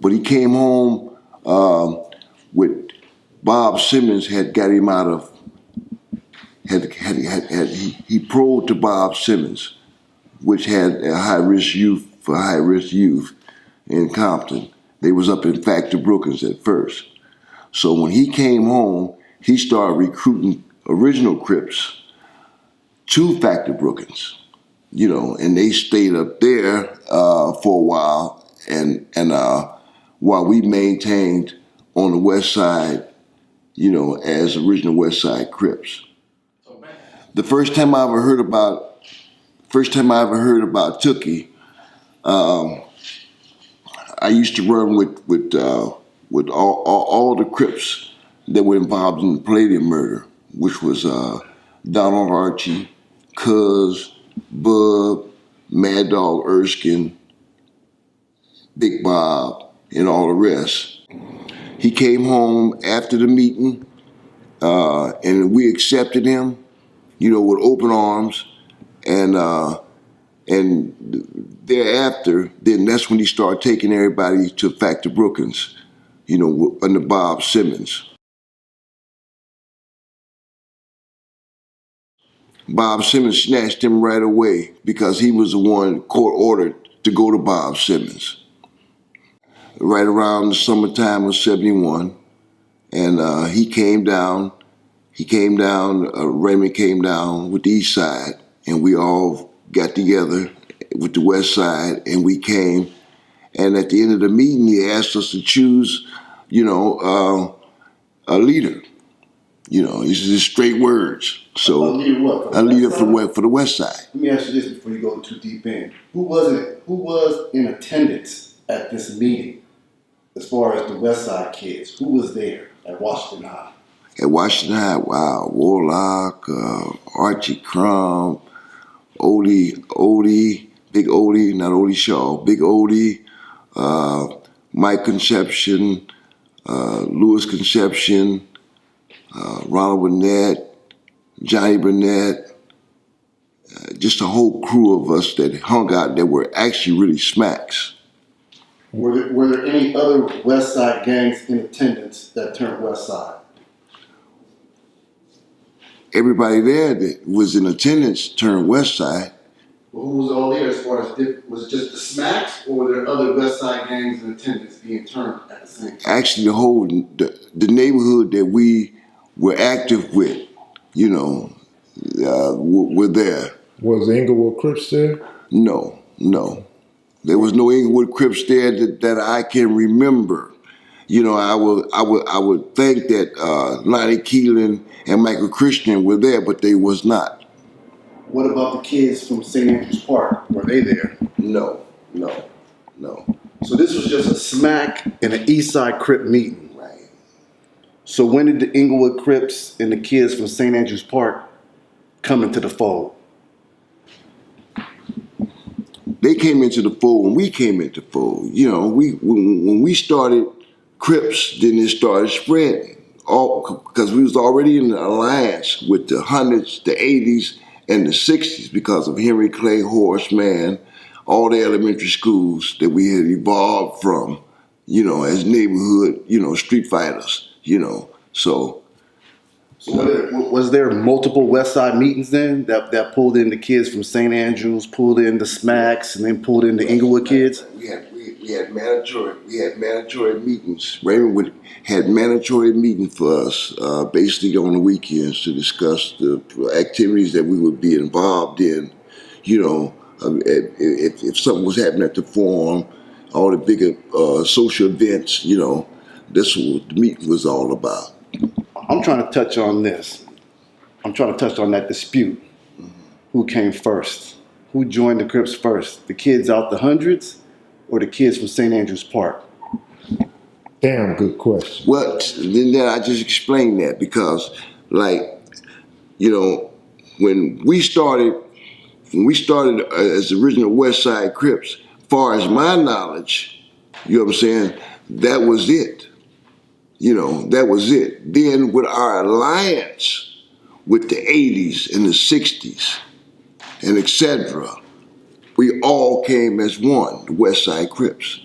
But he came home with Bob Simmons had got him out of. He paroled to Bob Simmons, which had a high-risk youth for high-risk youth in Compton. They was up in Factor Brookings at first. So when he came home, he started recruiting original Crips to Factor Brookings, and they stayed up there for a while, and while we maintained on the West Side, as original West Side Crips. The first time I ever heard about Tookie, I used to run with all the Crips that were involved in the PLAYA murder, which was Donald Archie, Cuz, Bub, Mad Dog Erskine, Big Bob, and all the rest. He came home after the meeting, and we accepted him, with open arms, and thereafter, then that's when he started taking everybody to Factor Brookings, under Bob Simmons. Bob Simmons snatched him right away because he was the one court ordered to go to Bob Simmons. Right around the summertime of '71, and he came down. Raymond came down with the East Side, and we all got together with the West Side, and we came. And at the end of the meeting, he asked us to choose, a leader. These are just straight words. So a leader for the West Side. Let me ask you this before you go too deep in. Who was in attendance at this meeting as far as the West Side kids? Who was there at Washington High? At Washington High, wow, Warlock, Archie Crumb, Odie, Big Odie, not Odie Shaw, Big Odie, Mike Conception, Louis Conception, Ronald Burnett, Johnny Burnett, just a whole crew of us that hung out that were actually really smacks. Were there any other West Side gangs in attendance that turned West Side? Everybody there that was in attendance turned West Side. Well, who was all there as far as, was it just the smacks, or were there other West Side gangs in attendance being turned at the same time? Actually, the neighborhood that we were active with, were there. Was the Inglewood Crips there? No. There was no Inglewood Crips there that I can remember. I would think that Lonnie Keelan and Michael Christian were there, but they was not. What about the kids from St. Andrews Park? Were they there? No. So this was just a smack and an East Side Crip meeting. Right. So when did the Inglewood Crips and the kids from St. Andrews Park come into the fold? They came into the fold when we came into the fold. When we started Crips, then it started spreading. Because we was already in an alliance with the 100s, the 80s, and the 60s because of Henry Clay, Horace Mann, all the elementary schools that we had evolved from, as neighborhood, street fighters, So was there multiple West Side meetings then that pulled in the kids from St. Andrews, pulled in the Smacks, and then pulled in the Inglewood kids? We had mandatory meetings. Raymond had mandatory meetings for us, basically on the weekends to discuss the activities that we would be involved in. If something was happening at the Forum, all the bigger social events, that's what the meeting was all about. I'm trying to touch on this. I'm trying to touch on that dispute. Mm-hmm. Who came first? Who joined the Crips first? The kids out the hundreds or the kids from St. Andrews Park? Damn good question. Well, then I just explained that because, when we started as the original West Side Crips, far as my knowledge, that was it. That was it. Then with our alliance with the 80s and the 60s and etc., we all came as one, the West Side Crips.